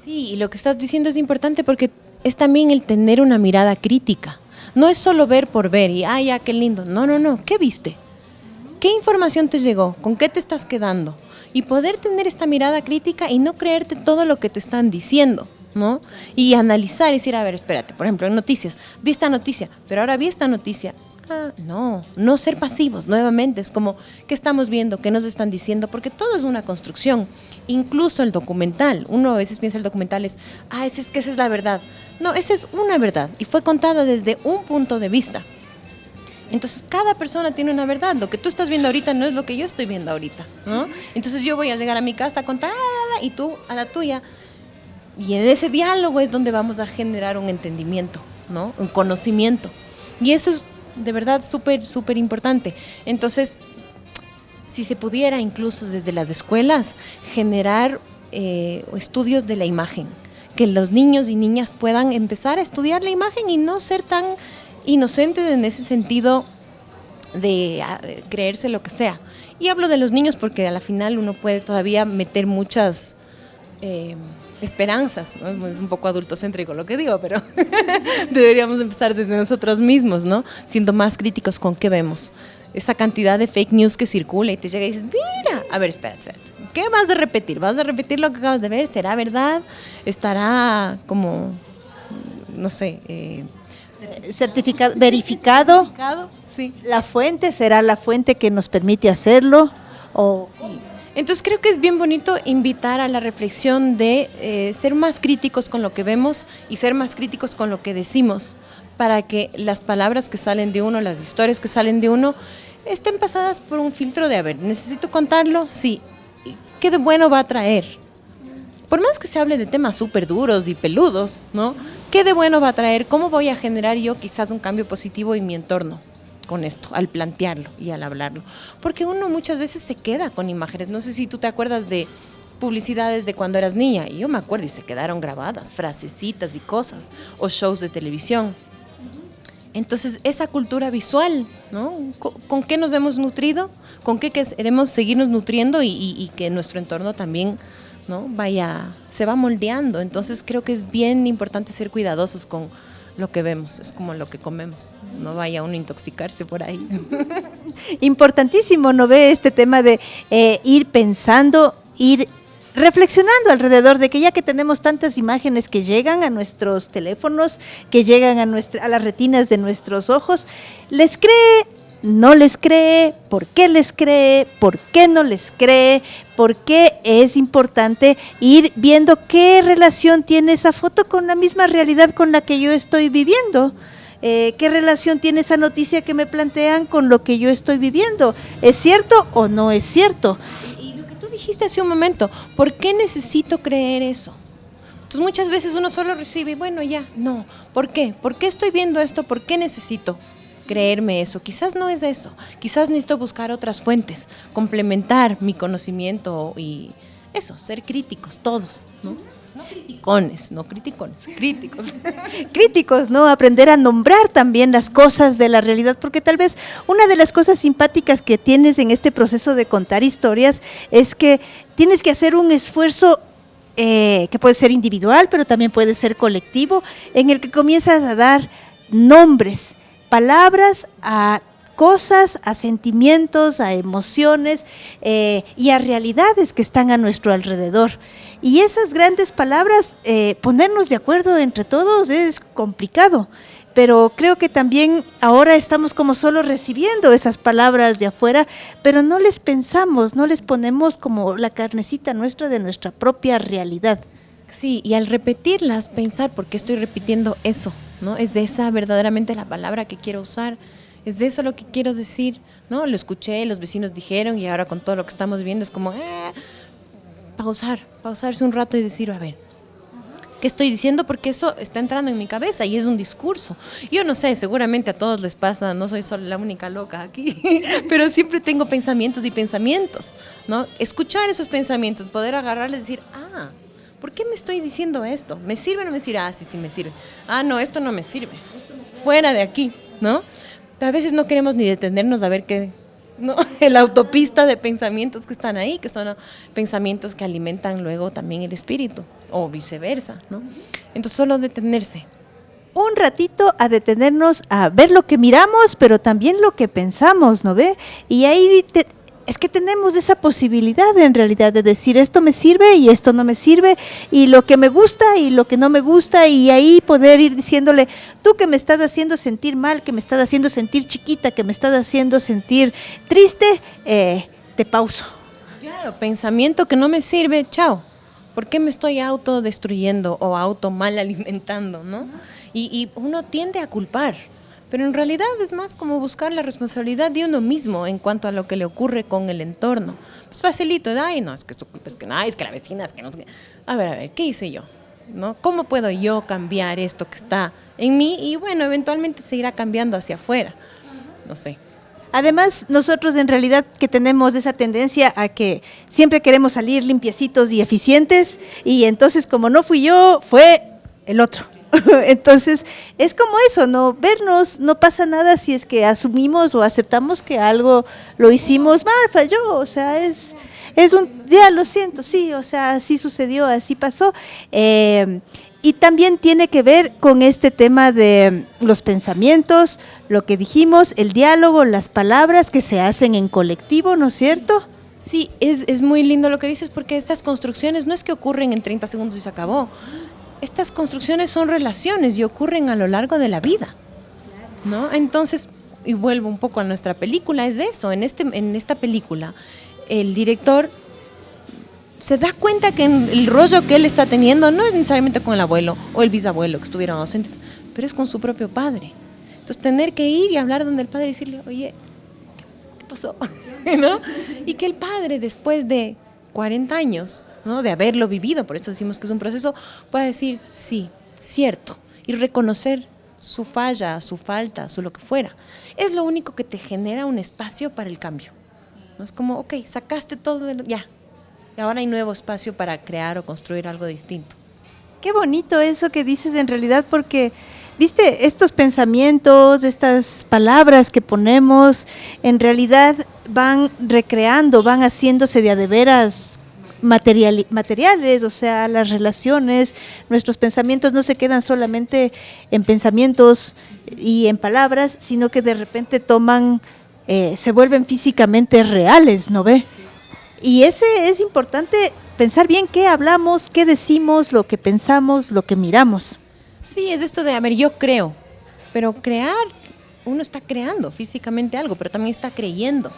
Sí, y lo que estás diciendo es importante porque es también el tener una mirada crítica. No es solo ver por ver y, ya, qué lindo. No. ¿Qué viste? ¿Qué información te llegó? ¿Con qué te estás quedando? Y poder tener esta mirada crítica y no creerte todo lo que te están diciendo, ¿no? Y analizar y decir, a ver, espérate, por ejemplo, en noticias, vi esta noticia, pero ahora vi esta noticia. No ser pasivos, nuevamente, es como, ¿qué estamos viendo? ¿Qué nos están diciendo? Porque todo es una construcción Incluso el documental, uno a veces piensa el documental es que esa es la verdad. No, esa es una verdad y fue contada desde un punto de vista. Entonces cada persona tiene una verdad, lo que tú estás viendo ahorita no es lo que yo estoy viendo ahorita, ¿no? Entonces yo voy a llegar a mi casa a contar y tú a la tuya. Y en ese diálogo es donde vamos a generar un entendimiento, ¿no? Un conocimiento. Y eso es de verdad súper, súper importante. Entonces, si se pudiera incluso desde las escuelas generar estudios de la imagen, que los niños y niñas puedan empezar a estudiar la imagen y no ser tan inocentes en ese sentido de creerse lo que sea. Y hablo de los niños porque a la final uno puede todavía meter muchas esperanzas, ¿no? Es un poco adultocéntrico lo que digo, pero deberíamos empezar desde nosotros mismos, ¿no? Siendo más críticos con qué vemos. Esa cantidad de fake news que circula y te llega y dices, mira, a ver, espera. ¿Qué vas a repetir? ¿Vas a repetir lo que acabas de ver? ¿Será verdad? ¿Estará como, no sé, certificado, verificado? Sí. ¿La fuente será la fuente que nos permite hacerlo? O Entonces creo que es bien bonito invitar a la reflexión de ser más críticos con lo que vemos y ser más críticos con lo que decimos, para que las palabras que salen de uno, las historias que salen de uno, estén pasadas por un filtro de, a ver, ¿necesito contarlo? Sí. ¿Qué de bueno va a traer? Por más que se hable de temas súper duros y peludos, ¿no? ¿Qué de bueno va a traer? ¿Cómo voy a generar yo quizás un cambio positivo en mi entorno con esto, al plantearlo y al hablarlo? Porque uno muchas veces se queda con imágenes. No sé si tú te acuerdas de publicidades de cuando eras niña, y yo me acuerdo y se quedaron grabadas, frasecitas y cosas, o shows de televisión. Entonces, esa cultura visual, ¿no? ¿Con qué nos hemos nutrido? ¿Con qué queremos seguirnos nutriendo y que nuestro entorno también, ¿no? se va moldeando? Entonces, creo que es bien importante ser cuidadosos con lo que vemos, es como lo que comemos, no vaya uno a intoxicarse por ahí. importantísimo, ¿no ve? Este tema de ir pensando, ir reflexionando alrededor de que ya que tenemos tantas imágenes que llegan a nuestros teléfonos, que llegan a las retinas de nuestros ojos, ¿les cree? ¿No les cree? ¿Por qué les cree? ¿Por qué no les cree? ¿Por qué es importante ir viendo qué relación tiene esa foto con la misma realidad con la que yo estoy viviendo? ¿Qué relación tiene esa noticia que me plantean con lo que yo estoy viviendo? ¿Es cierto o no es cierto? Y lo que tú dijiste hace un momento, ¿por qué necesito creer eso? Entonces muchas veces uno solo recibe, bueno, ya, no. ¿Por qué? ¿Por qué estoy viendo esto? ¿Por qué necesito creerme eso? Quizás no es eso. Quizás necesito buscar otras fuentes, complementar mi conocimiento y eso, ser críticos todos, ¿no? No criticones, críticos. Críticos, ¿no? Aprender a nombrar también las cosas de la realidad, porque tal vez una de las cosas simpáticas que tienes en este proceso de contar historias es que tienes que hacer un esfuerzo que puede ser individual, pero también puede ser colectivo, en el que comienzas a dar nombres, palabras a cosas, a sentimientos, a emociones y a realidades que están a nuestro alrededor. Y esas grandes palabras, ponernos de acuerdo entre todos es complicado, pero creo que también ahora estamos como solo recibiendo esas palabras de afuera, pero no les pensamos, no les ponemos como la carnecita nuestra de nuestra propia realidad. Sí, y al repetirlas, pensar, ¿por qué estoy repitiendo eso? ¿No? ¿Es esa verdaderamente la palabra que quiero usar? ¿Es de eso lo que quiero decir? ¿No? Lo escuché, los vecinos dijeron y ahora con todo lo que estamos viendo es como pausarse un rato y decir, a ver, ¿qué estoy diciendo? Porque eso está entrando en mi cabeza y es un discurso. Yo no sé, seguramente a todos les pasa, no soy solo la única loca aquí, pero siempre tengo pensamientos y pensamientos, ¿no? Escuchar esos pensamientos, poder agarrarles y decir, ¿por qué me estoy diciendo esto? ¿Me sirve o no me sirve? Sí me sirve. No, esto no me sirve. Fuera de aquí, ¿no? A veces no queremos ni detenernos a ver qué, ¿no? La autopista de pensamientos que están ahí, que son pensamientos que alimentan luego también el espíritu, o viceversa, ¿no? Entonces solo detenerse. Un ratito a detenernos a ver lo que miramos, pero también lo que pensamos, ¿no ve? Y ahí es que tenemos esa posibilidad en realidad de decir esto me sirve y esto no me sirve, y lo que me gusta y lo que no me gusta, y ahí poder ir diciéndole, tú que me estás haciendo sentir mal, que me estás haciendo sentir chiquita, que me estás haciendo sentir triste, te pauso. Claro, pensamiento que no me sirve, chao. ¿Por qué me estoy autodestruyendo o auto mal alimentando, no? Y uno tiende a culpar, pero en realidad es más como buscar la responsabilidad de uno mismo en cuanto a lo que le ocurre con el entorno. Pues facilito, ay, no, es que es tu culpa, es que no, es que la vecina, es que no sé qué. A ver, ¿qué hice yo? ¿No? ¿Cómo puedo yo cambiar esto que está en mí? Y bueno, eventualmente se irá cambiando hacia afuera. No sé. Además, nosotros en realidad que tenemos esa tendencia a que siempre queremos salir limpiecitos y eficientes, y entonces como no fui yo, fue el otro. Entonces, es como eso, ¿no? Vernos, no pasa nada si es que asumimos o aceptamos que algo lo hicimos mal, falló, o sea, es ya lo siento, sí, o sea, así sucedió, así pasó. Y también tiene que ver con este tema de los pensamientos, lo que dijimos, el diálogo, las palabras que se hacen en colectivo, ¿no es cierto? Sí, es muy lindo lo que dices porque estas construcciones no es que ocurren en 30 segundos y se acabó. Estas construcciones son relaciones y ocurren a lo largo de la vida, ¿no? Entonces, y vuelvo un poco a nuestra película, es eso, en esta película, el director se da cuenta que el rollo que él está teniendo no es necesariamente con el abuelo o el bisabuelo que estuvieron ausentes, pero es con su propio padre. Entonces, tener que ir y hablar donde el padre y decirle, oye, ¿qué pasó? ¿No? Y que el padre, después de 40 años, ¿no?, de haberlo vivido, por eso decimos que es un proceso, pueda decir, sí, cierto, y reconocer su falla, su falta, su lo que fuera. Es lo único que te genera un espacio para el cambio. ¿No? Es como, ok, sacaste todo, ya, y ahora hay nuevo espacio para crear o construir algo distinto. Qué bonito eso que dices en realidad, porque, viste, estos pensamientos, estas palabras que ponemos, en realidad van recreando, van haciéndose de a de veras materiales, o sea, las relaciones, nuestros pensamientos no se quedan solamente en pensamientos y en palabras, sino que de repente toman, se vuelven físicamente reales, ¿no ve? Y ese es importante, pensar bien qué hablamos, qué decimos, lo que pensamos, lo que miramos. Sí, es esto de, a ver, yo creo, pero crear, uno está creando físicamente algo, pero también está creyendo,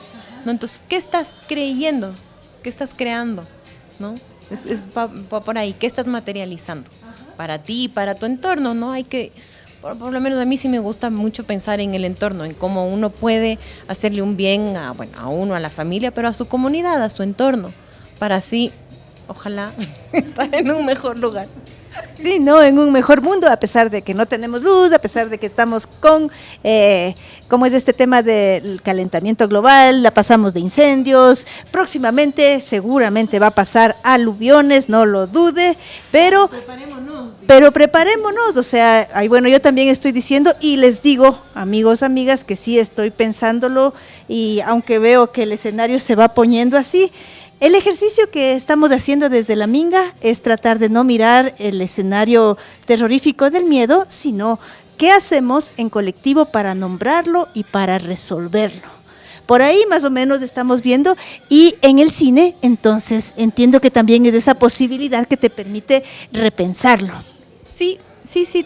¿no? Entonces, ¿qué estás creyendo? ¿Qué estás creando? ¿No? Va por ahí, ¿qué estás materializando? Para ti, para tu entorno, ¿no? Hay que, por lo menos a mí sí me gusta mucho pensar en el entorno, en cómo uno puede hacerle un bien a uno, a la familia, pero a su comunidad, a su entorno, para así, ojalá, estar en un mejor lugar. Sí, ¿no? En un mejor mundo, a pesar de que no tenemos luz, a pesar de que estamos con, como es este tema del calentamiento global, la pasamos de incendios, próximamente seguramente va a pasar aluviones, no lo dude, pero preparémonos, o sea, bueno, yo también estoy diciendo y les digo, amigos, amigas, que sí estoy pensándolo y aunque veo que el escenario se va poniendo así, el ejercicio que estamos haciendo desde la Minga es tratar de no mirar el escenario terrorífico del miedo, sino qué hacemos en colectivo para nombrarlo y para resolverlo. Por ahí más o menos estamos viendo, y en el cine, entonces, entiendo que también es esa posibilidad que te permite repensarlo. Sí,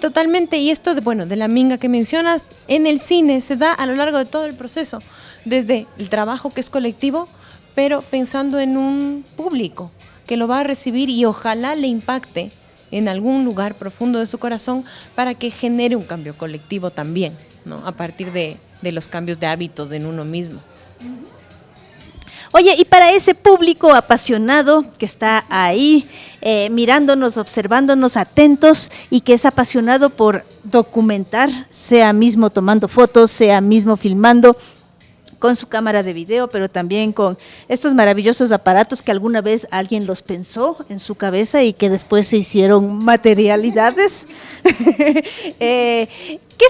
totalmente. Y esto de la Minga que mencionas, en el cine se da a lo largo de todo el proceso, desde el trabajo que es colectivo, pero pensando en un público que lo va a recibir y ojalá le impacte en algún lugar profundo de su corazón para que genere un cambio colectivo también, ¿no? A partir de los cambios de hábitos en uno mismo. Oye, y para ese público apasionado que está ahí, mirándonos, observándonos, atentos, y que es apasionado por documentar, sea mismo tomando fotos, sea mismo filmando, con su cámara de video, pero también con estos maravillosos aparatos que alguna vez alguien los pensó en su cabeza y que después se hicieron materialidades. ¿Qué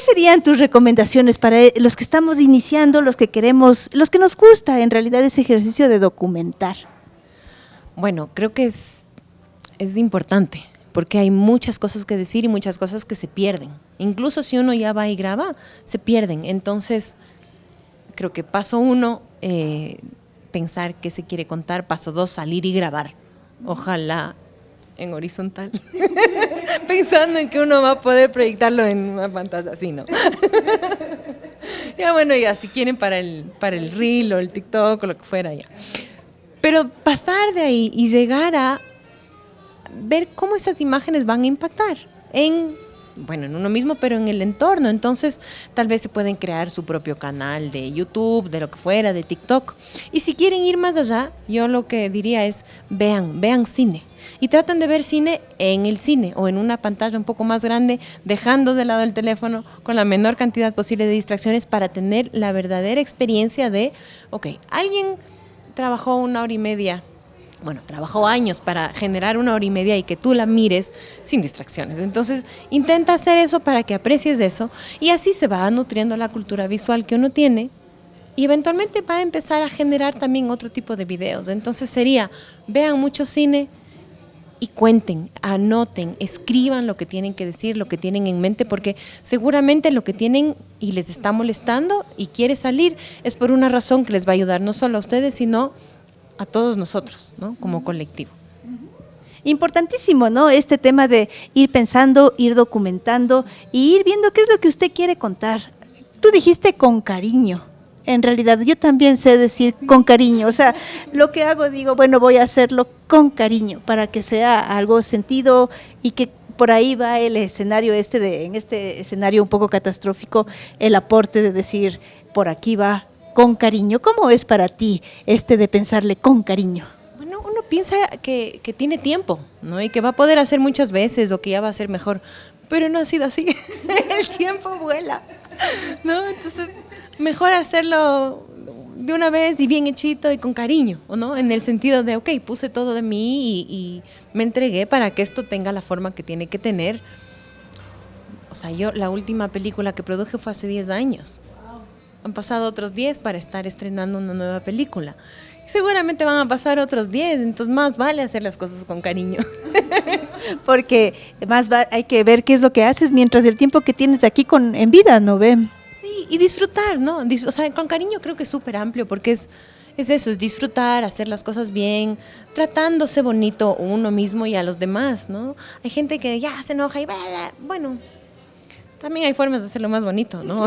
serían tus recomendaciones para los que estamos iniciando, los que queremos, los que nos gusta en realidad ese ejercicio de documentar? Bueno, creo que es importante, porque hay muchas cosas que decir y muchas cosas que se pierden. Incluso si uno ya va y graba, se pierden. Entonces, creo que paso 1, pensar qué se quiere contar. Paso 2, salir y grabar. Ojalá en horizontal. Pensando en que uno va a poder proyectarlo en una pantalla así, ¿no? Ya bueno, ya si quieren para el reel o el TikTok o lo que fuera, ya. Pero pasar de ahí y llegar a ver cómo esas imágenes van a impactar en uno mismo, pero en el entorno. Entonces, tal vez se pueden crear su propio canal de YouTube, de lo que fuera, de TikTok. Y si quieren ir más allá, yo lo que diría es vean cine. Y tratan de ver cine en el cine o en una pantalla un poco más grande, dejando de lado el teléfono con la menor cantidad posible de distracciones para tener la verdadera experiencia de, alguien trabajó 1 hora y media, trabajó años para generar 1 hora y media y que tú la mires sin distracciones. Entonces, intenta hacer eso para que aprecies eso y así se va nutriendo la cultura visual que uno tiene y eventualmente va a empezar a generar también otro tipo de videos. Entonces sería, vean mucho cine y cuenten, anoten, escriban lo que tienen que decir, lo que tienen en mente, porque seguramente lo que tienen y les está molestando y quiere salir es por una razón que les va a ayudar no solo a ustedes, sino a todos nosotros, ¿no? Como colectivo. Importantísimo, ¿no? Este tema de ir pensando, ir documentando y ir viendo qué es lo que usted quiere contar. Tú dijiste con cariño. En realidad, yo también sé decir con cariño. O sea, lo que hago, digo, voy a hacerlo con cariño para que sea algo sentido y que por ahí va el escenario en este escenario un poco catastrófico, el aporte de decir, por aquí va con cariño. ¿Cómo es para ti de pensarle con cariño? Bueno, uno piensa que tiene tiempo, ¿no? Y que va a poder hacer muchas veces o que ya va a ser mejor, pero no ha sido así. El tiempo vuela, ¿no? Entonces, mejor hacerlo de una vez y bien hechito y con cariño, ¿no? En el sentido de, puse todo de mí y me entregué para que esto tenga la forma que tiene que tener. O sea, yo la última película que produje fue hace 10 años. Han pasado otros 10 para estar estrenando una nueva película. Seguramente van a pasar otros 10, entonces más vale hacer las cosas con cariño. Porque hay que ver qué es lo que haces mientras el tiempo que tienes aquí en vida, ¿no ve? Sí, y disfrutar, ¿no? O sea, con cariño creo que es súper amplio porque es eso, es disfrutar, hacer las cosas bien, tratándose bonito uno mismo y a los demás, ¿no? Hay gente que ya se enoja y bueno, también hay formas de hacerlo más bonito, ¿no?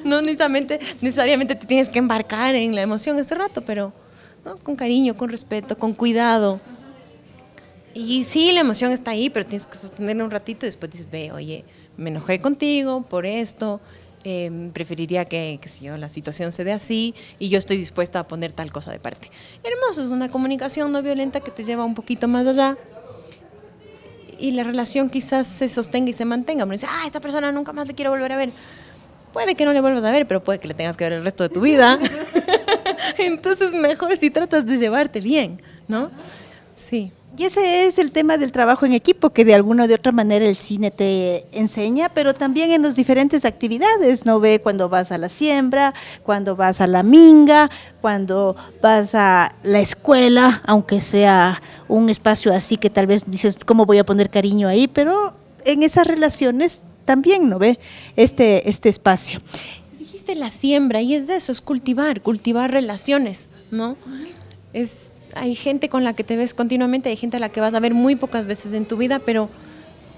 No necesariamente te tienes que embarcar en la emoción este rato, pero ¿no? Con cariño, con respeto, con cuidado. Y sí, la emoción está ahí, pero tienes que sostenerla un ratito y después dices, oye, me enojé contigo por esto, preferiría que la situación se dé así y yo estoy dispuesta a poner tal cosa de parte. Hermoso, es una comunicación no violenta que te lleva un poquito más allá y la relación quizás se sostenga y se mantenga. Uno dice, esta persona nunca más le quiero volver a ver. Puede que no le vuelvas a ver, pero puede que le tengas que ver el resto de tu vida. Entonces mejor si tratas de llevarte bien, ¿no? Sí. Y ese es el tema del trabajo en equipo, que de alguna o de otra manera el cine te enseña, pero también en las diferentes actividades, ¿no ve? Cuando vas a la siembra, cuando vas a la minga, cuando vas a la escuela, aunque sea un espacio así que tal vez dices, ¿cómo voy a poner cariño ahí? Pero en esas relaciones también, ¿no ve? Este espacio. Dijiste la siembra y es eso, es cultivar relaciones, ¿no? Hay gente con la que te ves continuamente, hay gente a la que vas a ver muy pocas veces en tu vida, pero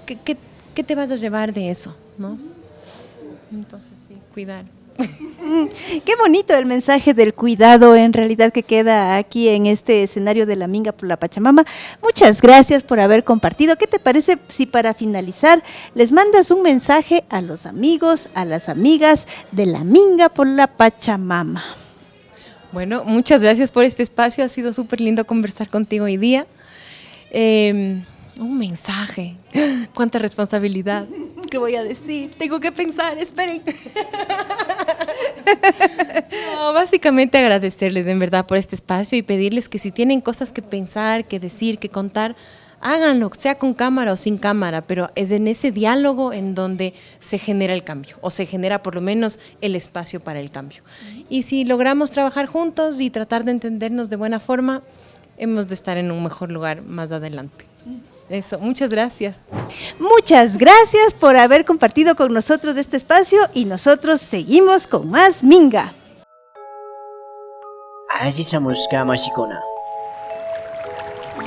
¿qué te vas a llevar de eso, no? Entonces, sí, cuidar. Qué bonito el mensaje del cuidado en realidad que queda aquí en este escenario de la Minga por la Pachamama. Muchas gracias por haber compartido. ¿Qué te parece si para finalizar les mandas un mensaje a los amigos, a las amigas de la Minga por la Pachamama? Bueno, muchas gracias por este espacio, ha sido súper lindo conversar contigo hoy día. Un mensaje, cuánta responsabilidad. ¿Qué voy a decir? Tengo que pensar, esperen. No, básicamente agradecerles en verdad por este espacio y pedirles que si tienen cosas que pensar, que decir, que contar, háganlo, sea con cámara o sin cámara, pero es en ese diálogo en donde se genera el cambio, o se genera por lo menos el espacio para el cambio. Y si logramos trabajar juntos y tratar de entendernos de buena forma, hemos de estar en un mejor lugar más adelante. Eso, muchas gracias. Muchas gracias por haber compartido con nosotros este espacio y nosotros seguimos con más Minga. Allí Samuska Mashikuna.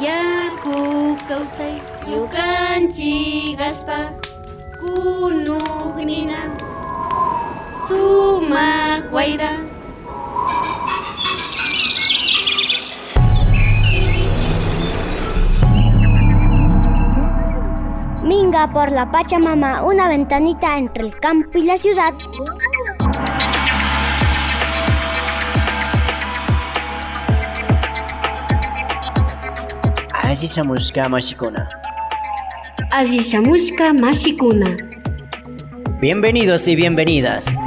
Yaku kausay yukanchi gaspa kunugnina sumak wayra Minga por la Pachamama, una ventanita entre el campo y la ciudad. Allí Samuska Mashikuna. Asishamushka Mashikuna. Bienvenidos y bienvenidas.